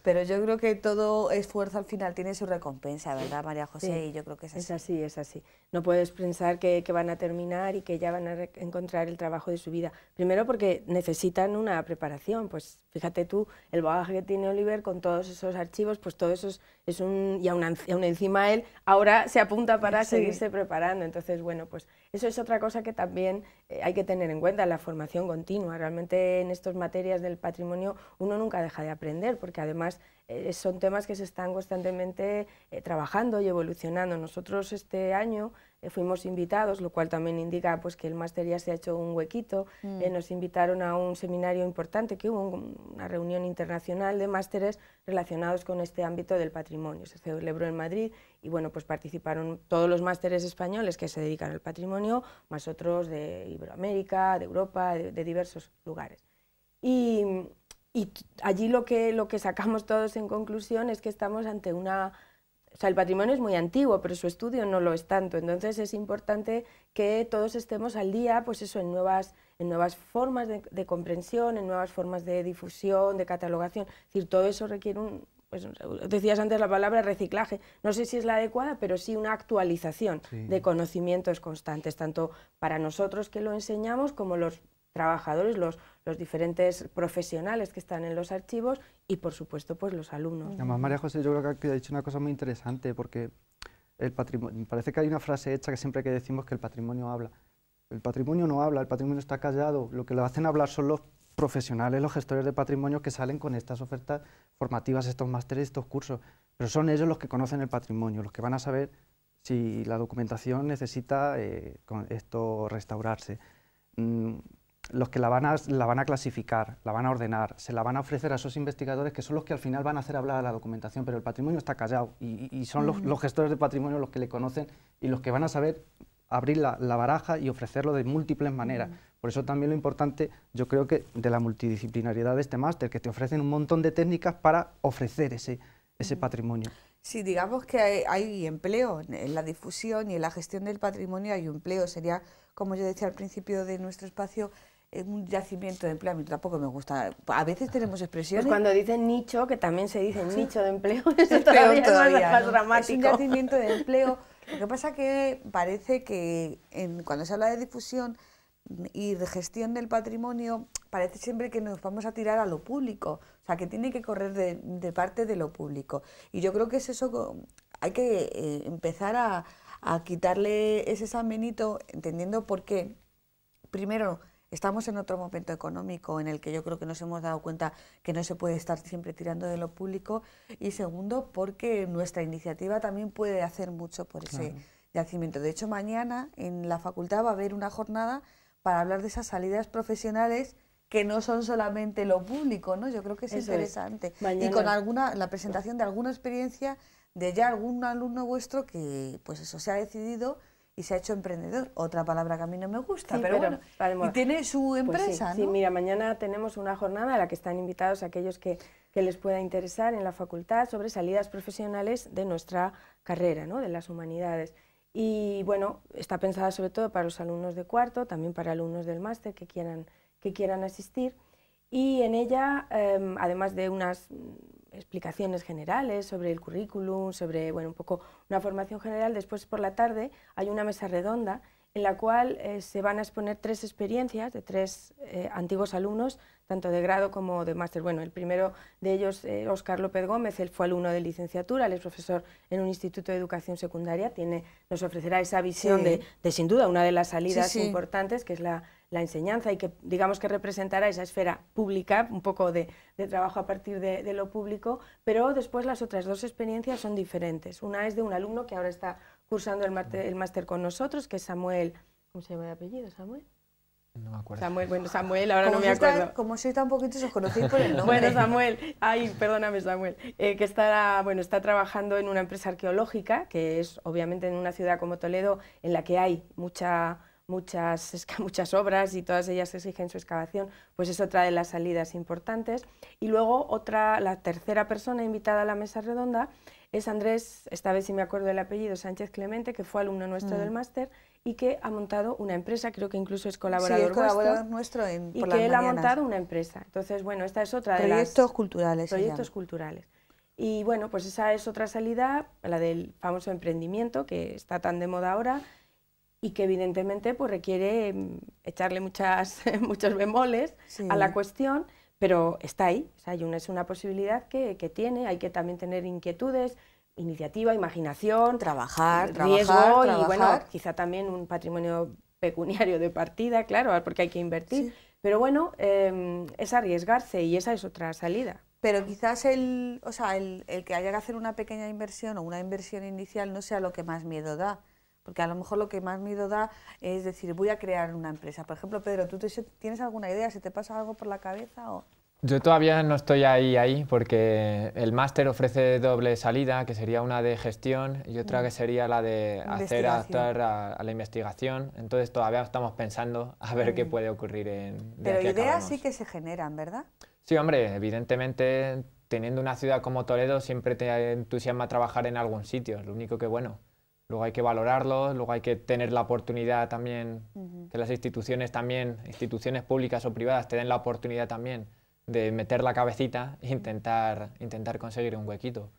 Pero yo creo que todo esfuerzo al final tiene su recompensa, ¿verdad, María José? Sí, y yo creo que es así. Es así, es así. No puedes pensar que van a terminar y que ya van a encontrar el trabajo de su vida. Primero porque necesitan una preparación. Pues fíjate tú, el bagaje que tiene Oliver con todos esos archivos, pues todo eso es un... Y aún encima él ahora se apunta para seguirse preparando. Entonces, bueno, pues eso es otra cosa que también hay que tener en cuenta, la formación continua. Realmente en estas materias del patrimonio uno nunca deja de aprender, porque además son temas que se están constantemente trabajando y evolucionando. Nosotros este año fuimos invitados, lo cual también indica pues, que el máster ya se ha hecho un huequito. Nos invitaron a un seminario importante que hubo, una reunión internacional de másteres relacionados con este ámbito del patrimonio. Se celebró en Madrid y bueno, pues participaron todos los másteres españoles que se dedican al patrimonio, más otros de Iberoamérica, de Europa, de diversos lugares. Y allí lo que sacamos todos en conclusión es que estamos ante una... O sea, el patrimonio es muy antiguo, pero su estudio no lo es tanto. Entonces es importante que todos estemos al día, pues eso, en nuevas formas de comprensión, en nuevas formas de difusión, de catalogación. Es decir, todo eso requiere pues decías antes la palabra reciclaje. No sé si es la adecuada, pero sí una actualización de conocimientos constantes, tanto para nosotros que lo enseñamos como los trabajadores, los diferentes profesionales que están en los archivos y, por supuesto, pues los alumnos. Además, María José, yo creo que ha dicho una cosa muy interesante, porque el patrimonio, me parece que hay una frase hecha que siempre que decimos que el patrimonio habla. El patrimonio no habla, el patrimonio está callado. Lo que lo hacen hablar son los profesionales, los gestores de patrimonio que salen con estas ofertas formativas, estos másteres, estos cursos. Pero son ellos los que conocen el patrimonio, los que van a saber si la documentación necesita restaurarse. Los que la van a clasificar, la van a ordenar, se la van a ofrecer a esos investigadores que son los que al final van a hacer hablar a la documentación, pero el patrimonio está callado y son los gestores de patrimonio los que le conocen y los que van a saber abrir la baraja y ofrecerlo de múltiples maneras. Por eso también lo importante, yo creo que de la multidisciplinariedad de este máster, que te ofrecen un montón de técnicas para ofrecer ese patrimonio. Sí, digamos que hay empleo en la difusión y en la gestión del patrimonio, hay un empleo, sería, como yo decía al principio de nuestro espacio, un yacimiento de empleo. A mí tampoco me gusta. A veces tenemos expresiones... Pues cuando dicen nicho, que también se dice nicho de empleo, eso todavía es más dramático. Es un yacimiento de empleo. Lo que pasa que parece que cuando se habla de difusión y de gestión del patrimonio, parece siempre que nos vamos a tirar a lo público. O sea, que tiene que correr de parte de lo público. Y yo creo que es eso, hay que empezar a quitarle ese San Benito, entendiendo por qué. Primero, estamos en otro momento económico en el que yo creo que nos hemos dado cuenta que no se puede estar siempre tirando de lo público, y segundo, porque nuestra iniciativa también puede hacer mucho por ese yacimiento. De hecho, mañana en la facultad va a haber una jornada para hablar de esas salidas profesionales que no son solamente lo público, ¿no? Yo creo que es interesante. Y con la presentación de alguna experiencia de ya algún alumno vuestro que, pues eso, se ha decidido y se ha hecho emprendedor. Otra palabra que a mí no me gusta, pero bueno, y tiene su empresa, pues ¿no? Sí, mira, mañana tenemos una jornada a la que están invitados aquellos que les pueda interesar en la facultad sobre salidas profesionales de nuestra carrera, ¿no? De las humanidades. Y bueno, está pensada sobre todo para los alumnos de cuarto, también para alumnos del máster que quieran asistir, y en ella, además de unas explicaciones generales sobre el currículum, sobre un poco una formación general, después por la tarde hay una mesa redonda en la cual se van a exponer 3 experiencias de 3 antiguos alumnos, tanto de grado como de máster. Bueno, el primero de ellos, Óscar López Gómez, él fue alumno de licenciatura, él es profesor en un instituto de educación secundaria, nos ofrecerá esa visión de sin duda una de las salidas importantes, que es la enseñanza, y que digamos que representará esa esfera pública, un poco de trabajo a partir de lo público, pero después las otras 2 experiencias son diferentes. Una es de un alumno que ahora está cursando el máster con nosotros, que es Samuel. ¿Cómo se llama el apellido? ¿Samuel? No me acuerdo. Samuel, ahora no me acuerdo. Como soy tan poquito, os conocí por el nombre. Bueno, Samuel, perdóname, Samuel, que está trabajando en una empresa arqueológica, que es obviamente en una ciudad como Toledo, en la que hay muchas obras y todas ellas exigen su excavación, pues es otra de las salidas importantes. Y luego la tercera persona invitada a la mesa redonda es Andrés, esta vez sí me acuerdo del apellido, Sánchez Clemente, que fue alumno nuestro del máster y que ha montado una empresa, creo que incluso es colaborador nuestro y que él ha montado una empresa. Entonces, bueno, esta es otra de las... Proyectos culturales. Y bueno, pues esa es otra salida, la del famoso emprendimiento, que está tan de moda ahora, y que evidentemente pues requiere echarle muchos bemoles a la cuestión, pero está ahí, o sea, es una posibilidad que tiene, hay que también tener inquietudes, iniciativa, imaginación, riesgo y bueno, quizá también un patrimonio pecuniario de partida, claro, porque hay que invertir, pero bueno, es arriesgarse y esa es otra salida. Pero quizás el que haya que hacer una pequeña inversión o una inversión inicial no sea lo que más miedo da. Porque a lo mejor lo que más miedo da es decir, voy a crear una empresa. Por ejemplo, Pedro, ¿tú tienes alguna idea? ¿Se te pasa algo por la cabeza? ¿O? Yo todavía no estoy ahí porque el máster ofrece doble salida, que sería una de gestión y otra que sería la de hacer adaptar a la investigación. Entonces todavía estamos pensando a ver qué puede ocurrir Pero ideas sí que se generan, ¿verdad? Sí, hombre, evidentemente teniendo una ciudad como Toledo siempre te entusiasma trabajar en algún sitio. Lo único que luego hay que valorarlo, luego hay que tener la oportunidad también, que las instituciones públicas o privadas te den la oportunidad también de meter la cabecita e intentar conseguir un huequito.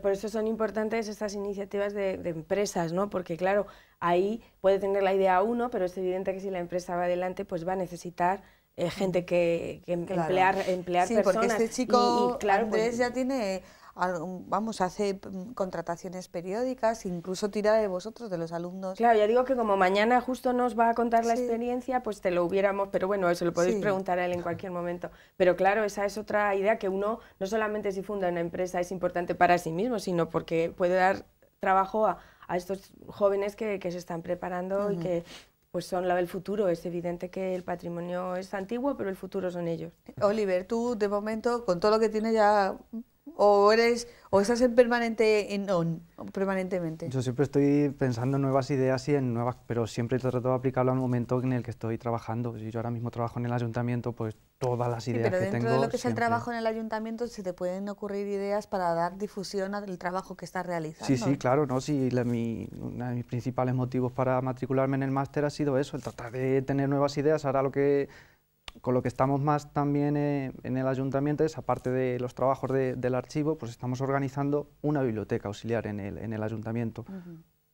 Por eso son importantes estas iniciativas de empresas, ¿no? Porque claro, ahí puede tener la idea uno, pero es evidente que si la empresa va adelante, pues va a necesitar gente que emplear personas. Porque este chico, claro, Andrés, ya tiene... hace contrataciones periódicas, incluso tira de vosotros, de los alumnos. Claro, ya digo que como mañana justo nos va a contar la experiencia, pues te lo hubiéramos, pero bueno, eso lo podéis preguntar a él en cualquier momento. Pero claro, esa es otra idea, que uno, no solamente si funda una empresa es importante para sí mismo, sino porque puede dar trabajo a estos jóvenes que se están preparando y que pues son el futuro. Es evidente que el patrimonio es antiguo, pero el futuro son ellos. Oliver, tú de momento, con todo lo que tienes ya... ¿O estás permanentemente? Yo siempre estoy pensando en nuevas ideas pero siempre trato de aplicarlo al momento en el que estoy trabajando. Si yo ahora mismo trabajo en el ayuntamiento, pues todas las ideas que tengo... Pero dentro de lo que es el trabajo en el ayuntamiento se te pueden ocurrir ideas para dar difusión al trabajo que estás realizando. Sí, claro, ¿no? Sí, uno de mis principales motivos para matricularme en el máster ha sido eso, el tratar de tener nuevas ideas. Ahora con lo que estamos más también en el ayuntamiento es, aparte de los trabajos del archivo, pues estamos organizando una biblioteca auxiliar en el ayuntamiento.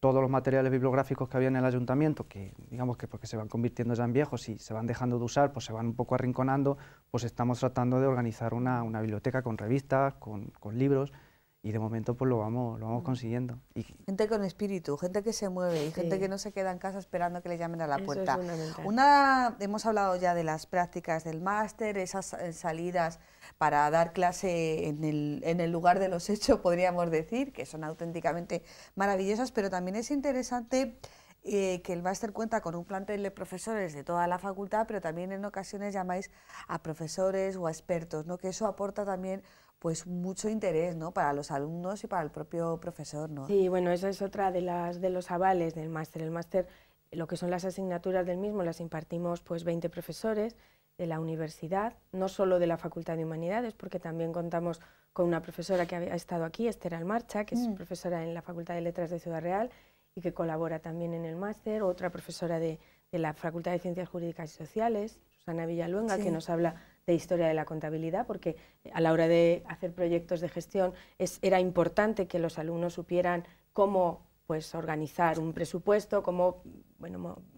Todos los materiales bibliográficos que había en el ayuntamiento, que digamos que porque se van convirtiendo ya en viejos y se van dejando de usar, pues se van un poco arrinconando, pues estamos tratando de organizar una biblioteca con revistas, con libros, y de momento pues lo vamos consiguiendo. Y gente con espíritu, gente que se mueve y gente que no se queda en casa esperando que le llamen a la puerta. Eso es fundamental. Hemos hablado ya de las prácticas del máster, esas salidas para dar clase en el lugar de los hechos, podríamos decir, que son auténticamente maravillosas, pero también es interesante que el máster cuenta con un plantel de profesores de toda la facultad, pero también en ocasiones llamáis a profesores o a expertos, ¿no? Que eso aporta también pues mucho interés, ¿no? Para los alumnos y para el propio profesor, ¿no? Sí, bueno, esa es otra de los avales del máster. El máster, lo que son las asignaturas del mismo, las impartimos pues 20 profesores de la universidad, no solo de la Facultad de Humanidades, porque también contamos con una profesora que ha estado aquí, Esther Almarcha, que es profesora en la Facultad de Letras de Ciudad Real y que colabora también en el máster, otra profesora de la Facultad de Ciencias Jurídicas y Sociales, Susana Villaluenga, que nos habla de historia de la contabilidad, porque a la hora de hacer proyectos de gestión era importante que los alumnos supieran cómo pues, organizar un presupuesto, cómo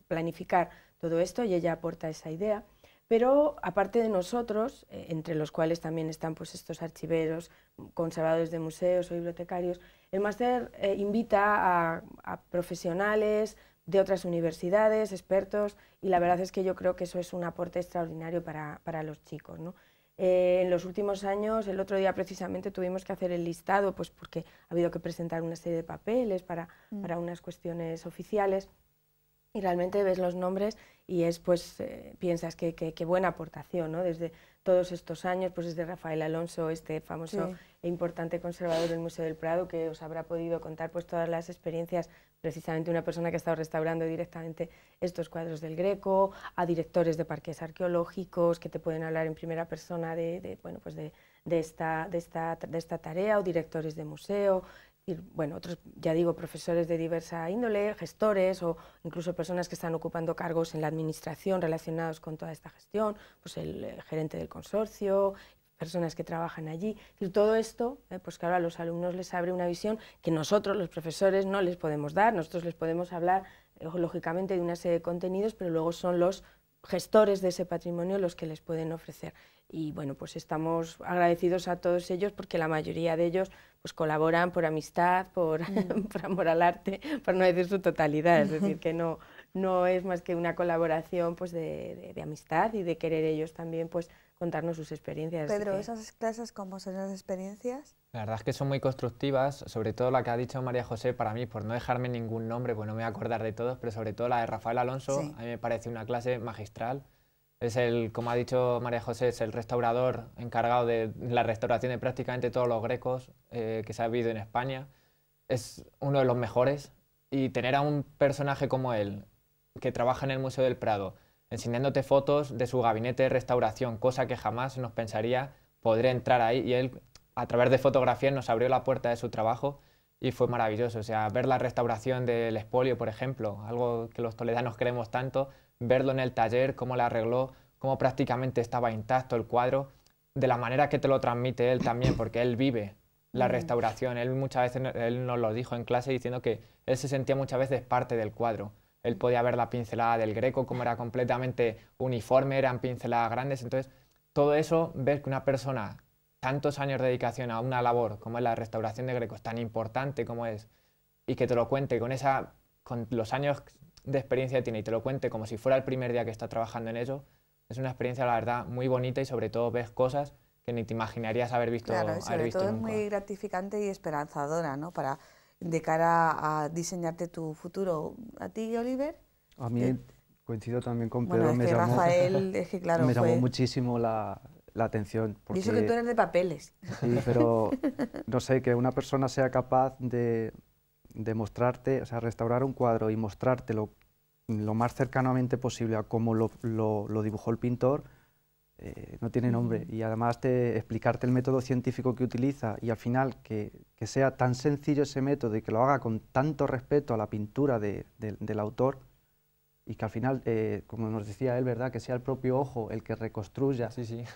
planificar todo esto, y ella aporta esa idea. Pero aparte de nosotros, entre los cuales también están pues, estos archiveros, conservadores de museos o bibliotecarios, el máster invita a profesionales de otras universidades, expertos, y la verdad es que yo creo que eso es un aporte extraordinario para los chicos, ¿no? En los últimos años, el otro día precisamente tuvimos que hacer el listado, pues porque ha habido que presentar una serie de papeles para unas cuestiones oficiales, y realmente ves los nombres y piensas que buena aportación, ¿no? Desde todos estos años, pues desde Rafael Alonso, este famoso e importante conservador del Museo del Prado, que os habrá podido contar pues todas las experiencias, precisamente una persona que ha estado restaurando directamente estos cuadros del Greco, a directores de parques arqueológicos que te pueden hablar en primera persona de esta tarea, o directores de museo. Y, bueno, otros, ya digo, profesores de diversa índole, gestores o incluso personas que están ocupando cargos en la administración relacionados con toda esta gestión, pues el gerente del consorcio, personas que trabajan allí. Y todo esto, pues claro, a los alumnos les abre una visión que nosotros, los profesores, no les podemos dar. Nosotros les podemos hablar, lógicamente, de una serie de contenidos, pero luego son los gestores de ese patrimonio los que les pueden ofrecer. Y bueno, pues estamos agradecidos a todos ellos porque la mayoría de ellos pues colaboran por amistad, por amor al arte, por no decir su totalidad. Es decir, que no es más que una colaboración pues de amistad y de querer ellos también pues contarnos sus experiencias. Pedro, ¿esas clases cómo son las experiencias? La verdad es que son muy constructivas, sobre todo la que ha dicho María José, para mí, por no dejarme ningún nombre, pues no me voy a acordar de todos, pero sobre todo la de Rafael Alonso, a mí me parece una clase magistral. Es como ha dicho María José, es el restaurador encargado de la restauración de prácticamente todos los Grecos que se ha habido en España. Es uno de los mejores, y tener a un personaje como él, que trabaja en el Museo del Prado, enseñándote fotos de su gabinete de restauración, cosa que jamás nos pensaría podría entrar ahí, y él a través de fotografías nos abrió la puerta de su trabajo y fue maravilloso. O sea, ver la restauración del expolio, por ejemplo, algo que los toledanos queremos tanto, verlo en el taller, cómo lo arregló, cómo prácticamente estaba intacto el cuadro, de la manera que te lo transmite él también, porque él vive la restauración. Él muchas veces nos lo dijo en clase diciendo que él se sentía muchas veces parte del cuadro. Él podía ver la pincelada del Greco, cómo era completamente uniforme, eran pinceladas grandes. Entonces, todo eso, ver que una persona, tantos años de dedicación a una labor como es la restauración de Grecos, tan importante como es, y que te lo cuente con los años de experiencia que tiene y te lo cuente como si fuera el primer día que está trabajando en ello, es una experiencia, la verdad, muy bonita, y sobre todo ves cosas que ni te imaginarías haber visto, claro, y sobre todo nunca. Es muy gratificante y esperanzadora, ¿no? De cara a diseñarte tu futuro. ¿A ti, Oliver? A mí coincido también con Pedro. Bueno, es que Rafael, es que claro, me llamó muchísimo la atención. Porque, y eso que tú eres de papeles. Sí, pero no sé, que una persona sea capaz de mostrarte, o sea, restaurar un cuadro y mostrártelo lo más cercanamente posible a cómo lo dibujó el pintor, no tiene nombre. Y además explicarte el método científico que utiliza, y al final que sea tan sencillo ese método y que lo haga con tanto respeto a la pintura del autor, y que al final, como nos decía él, ¿verdad?, que sea el propio ojo el que reconstruya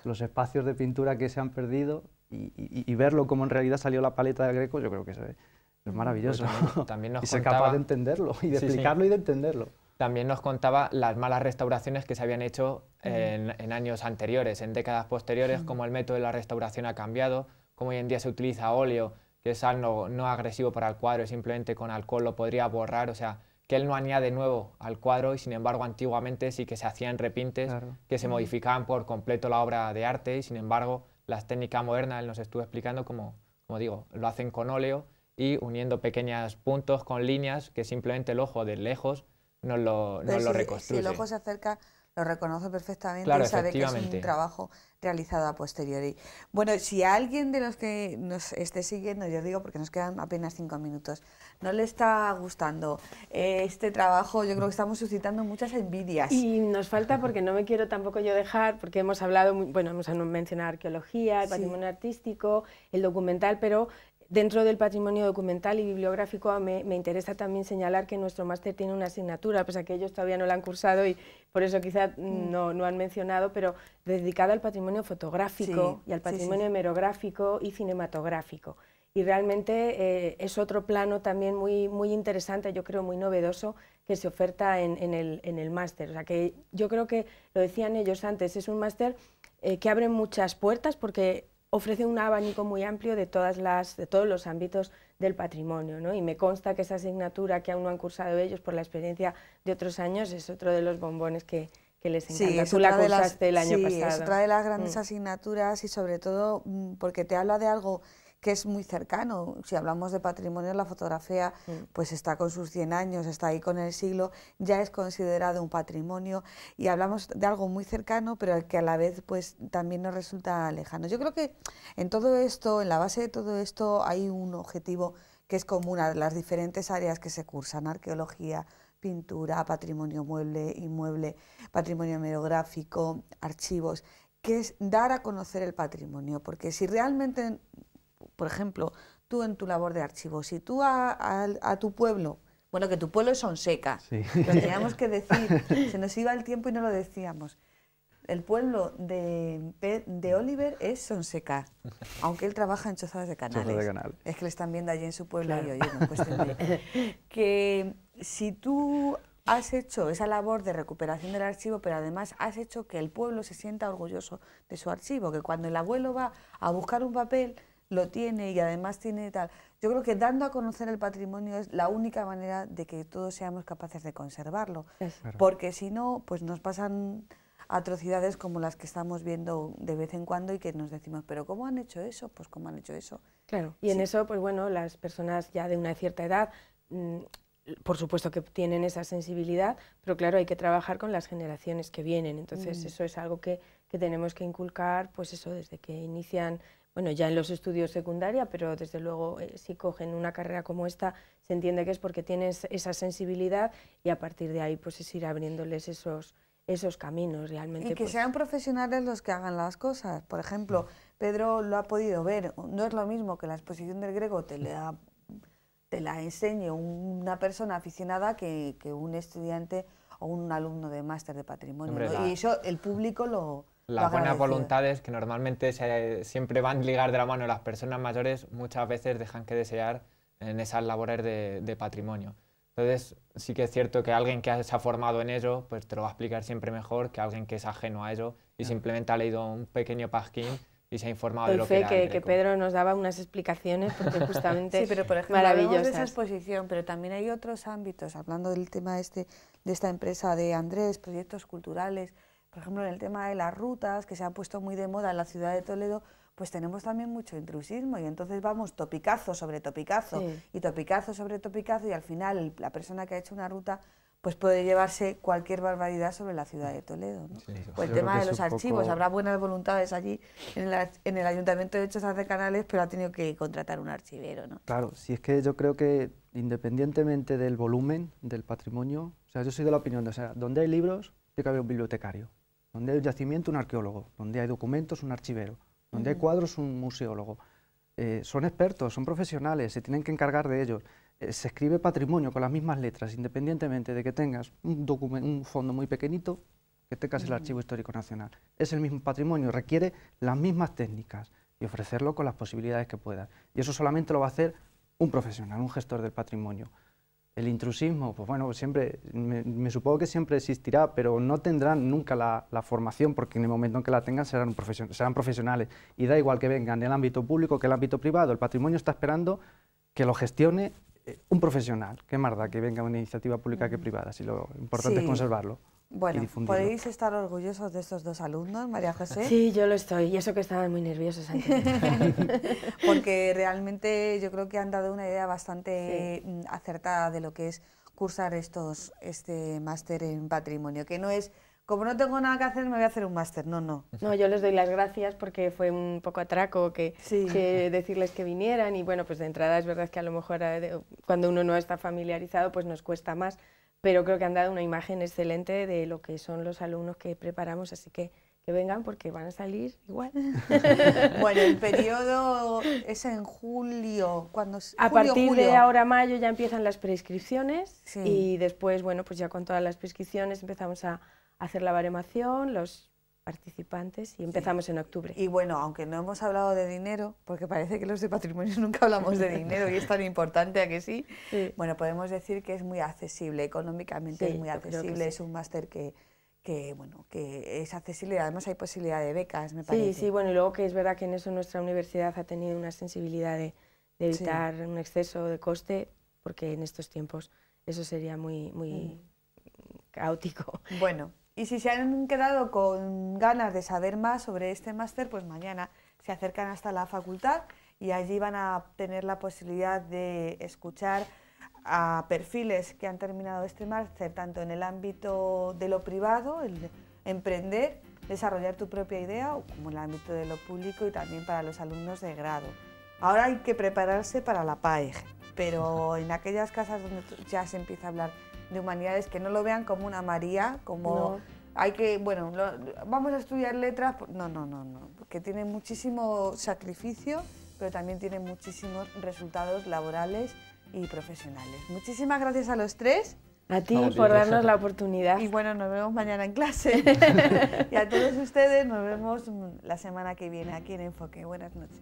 los espacios de pintura que se han perdido, y verlo como en realidad salió la paleta del Greco, yo creo que es maravilloso. Pues también nos y ser capaz de entenderlo, y de explicarlo y de entenderlo. También nos contaba las malas restauraciones que se habían hecho en años anteriores, en décadas posteriores, cómo el método de la restauración ha cambiado, cómo hoy en día se utiliza óleo, que es sal no agresivo para el cuadro, simplemente con alcohol lo podría borrar, o sea, que él no añade nuevo al cuadro y sin embargo antiguamente sí que se hacían repintes que se modificaban por completo la obra de arte y sin embargo las técnicas modernas, él nos estuvo explicando como digo, lo hacen con óleo y uniendo pequeños puntos con líneas que simplemente el ojo de lejos no lo reconstruye. Si el ojo se acerca, lo reconoce perfectamente, claro, y sabe que es un trabajo realizado a posteriori. Bueno, si a alguien de los que nos esté siguiendo, yo digo porque nos quedan apenas 5 minutos, no le está gustando este trabajo, yo creo que estamos suscitando muchas envidias. Y nos falta, porque no me quiero tampoco yo dejar, porque hemos hablado, bueno, hemos mencionado arqueología, el patrimonio artístico, el documental, pero dentro del patrimonio documental y bibliográfico me interesa también señalar que nuestro máster tiene una asignatura, pese a que ellos todavía no la han cursado y por eso quizá no han mencionado, pero dedicada al patrimonio fotográfico y al patrimonio hemerográfico y cinematográfico. Y realmente es otro plano también muy interesante, yo creo muy novedoso, que se oferta en el máster. O sea que yo creo que, lo decían ellos antes, es un máster que abre muchas puertas porque ofrece un abanico muy amplio de todos los ámbitos del patrimonio, ¿no? Y me consta que esa asignatura que aún no han cursado ellos por la experiencia de otros años es otro de los bombones que les encanta. Tú la cursaste el año pasado. Es otra de las grandes asignaturas y sobre todo porque te habla de algo que es muy cercano. Si hablamos de patrimonio, la fotografía pues está con sus 100 años, está ahí con el siglo, ya es considerado un patrimonio y hablamos de algo muy cercano, pero que a la vez pues también nos resulta lejano. Yo creo que en todo esto, en la base de todo esto, hay un objetivo que es común a las diferentes áreas que se cursan: arqueología, pintura, patrimonio mueble, inmueble, patrimonio hemerográfico, archivos, que es dar a conocer el patrimonio, porque si realmente, por ejemplo, tú en tu labor de archivo, si tú a tu pueblo, bueno, que tu pueblo es Sonseca, lo teníamos que decir, se nos iba el tiempo y no lo decíamos. El pueblo de Oliver es Sonseca, aunque él trabaja en Chozadas de Canales. Es que le están viendo allí en su pueblo y oye, cuestión de que si tú has hecho esa labor de recuperación del archivo, pero además has hecho que el pueblo se sienta orgulloso de su archivo, que cuando el abuelo va a buscar un papel, lo tiene y además tiene tal. Yo creo que dando a conocer el patrimonio es la única manera de que todos seamos capaces de conservarlo, porque si no, pues nos pasan atrocidades como las que estamos viendo de vez en cuando y que nos decimos, pero ¿cómo han hecho eso? Pues ¿cómo han hecho eso? Claro, y en eso, pues bueno, las personas ya de una cierta edad, por supuesto que tienen esa sensibilidad, pero claro, hay que trabajar con las generaciones que vienen, entonces eso es algo que tenemos que inculcar, pues eso, desde que inician, bueno, ya en los estudios secundaria, pero desde luego si cogen una carrera como esta, se entiende que es porque tienes esa sensibilidad y a partir de ahí pues es ir abriéndoles esos caminos realmente. Y que sean profesionales los que hagan las cosas. Por ejemplo, Pedro lo ha podido ver, no es lo mismo que la exposición del Greco te la enseñe una persona aficionada que un estudiante o un alumno de máster de patrimonio. Hombre, ¿no? Y eso el público lo Las buenas voluntades que normalmente siempre van ligadas de la mano, las personas mayores muchas veces dejan que desear en esas labores de patrimonio. Entonces sí que es cierto que alguien que se ha formado en ello pues te lo va a explicar siempre mejor que alguien que es ajeno a ello y simplemente ha leído un pequeño pasquín y se ha informado de lo que era el Greco. Que Pedro nos daba unas explicaciones porque justamente sí, pero por ejemplo, maravillosas. Hablamos de esa exposición, pero también hay otros ámbitos, hablando del tema de esta empresa de Andrés, proyectos culturales, por ejemplo en el tema de las rutas que se han puesto muy de moda en la ciudad de Toledo, pues tenemos también mucho intrusismo y entonces vamos topicazo sobre topicazo y topicazo sobre topicazo y al final la persona que ha hecho una ruta pues puede llevarse cualquier barbaridad sobre la ciudad de Toledo, ¿no? O el tema de los archivos, habrá buenas voluntades allí en el Ayuntamiento de Chozas de Canales, pero ha tenido que contratar un archivero, ¿no? Claro, si es que yo creo que independientemente del volumen del patrimonio, o sea, yo soy de la opinión de, o sea, donde hay libros tiene que haber un bibliotecario, donde hay un yacimiento un arqueólogo, donde hay documentos un archivero, donde hay cuadros un museólogo. Son expertos, son profesionales, se tienen que encargar de ellos. Se escribe patrimonio con las mismas letras, independientemente de que tengas un fondo muy pequeñito, que tengas el Archivo Histórico Nacional. Es el mismo patrimonio, requiere las mismas técnicas y ofrecerlo con las posibilidades que puedas. Y eso solamente lo va a hacer un profesional, un gestor del patrimonio. El intrusismo, pues bueno, siempre, me supongo que siempre existirá, pero no tendrán nunca la formación, porque en el momento en que la tengan serán profesionales. Y da igual que vengan del ámbito público que el ámbito privado, el patrimonio está esperando que lo gestione un profesional. Qué más da que venga una iniciativa pública que privada, si lo importante es conservarlo. Bueno, ¿podéis estar orgullosos de estos dos alumnos, María José? Sí, yo lo estoy, y eso que estaban muy nerviosos antes. Porque realmente yo creo que han dado una idea bastante acertada de lo que es cursar este máster en patrimonio, que no es, como no tengo nada que hacer, me voy a hacer un máster, no, no. No, yo les doy las gracias porque fue un poco atraco que decirles que vinieran, y bueno, pues de entrada es verdad que a lo mejor cuando uno no está familiarizado pues nos cuesta más, pero creo que han dado una imagen excelente de lo que son los alumnos que preparamos, así que vengan porque van a salir igual. Bueno, el periodo es en julio, a partir de ahora mayo ya empiezan las preinscripciones y después, bueno, pues ya con todas las prescripciones empezamos a hacer la baremación, los participantes, y empezamos en octubre. Y bueno, aunque no hemos hablado de dinero, porque parece que los de patrimonio nunca hablamos de dinero y es tan importante, ¿a que sí? Bueno, podemos decir que es muy accesible, económicamente es muy accesible, es un máster que es accesible y además hay posibilidad de becas, me parece. Sí, bueno, y luego que es verdad que en eso nuestra universidad ha tenido una sensibilidad de evitar un exceso de coste, porque en estos tiempos eso sería muy caótico. Bueno, y si se han quedado con ganas de saber más sobre este máster, pues mañana se acercan hasta la facultad y allí van a tener la posibilidad de escuchar a perfiles que han terminado este máster, tanto en el ámbito de lo privado, el de emprender, desarrollar tu propia idea, como en el ámbito de lo público y también para los alumnos de grado. Ahora hay que prepararse para la PAEG, pero en aquellas casas donde ya se empieza a hablar de humanidades, que no lo vean como una María, como hay que, bueno, vamos a estudiar letras, no, porque tiene muchísimo sacrificio, pero también tiene muchísimos resultados laborales y profesionales. Muchísimas gracias a los tres. A ti por darnos la oportunidad. Y bueno, nos vemos mañana en clase. Y a todos ustedes nos vemos la semana que viene aquí en Enfoque. Buenas noches.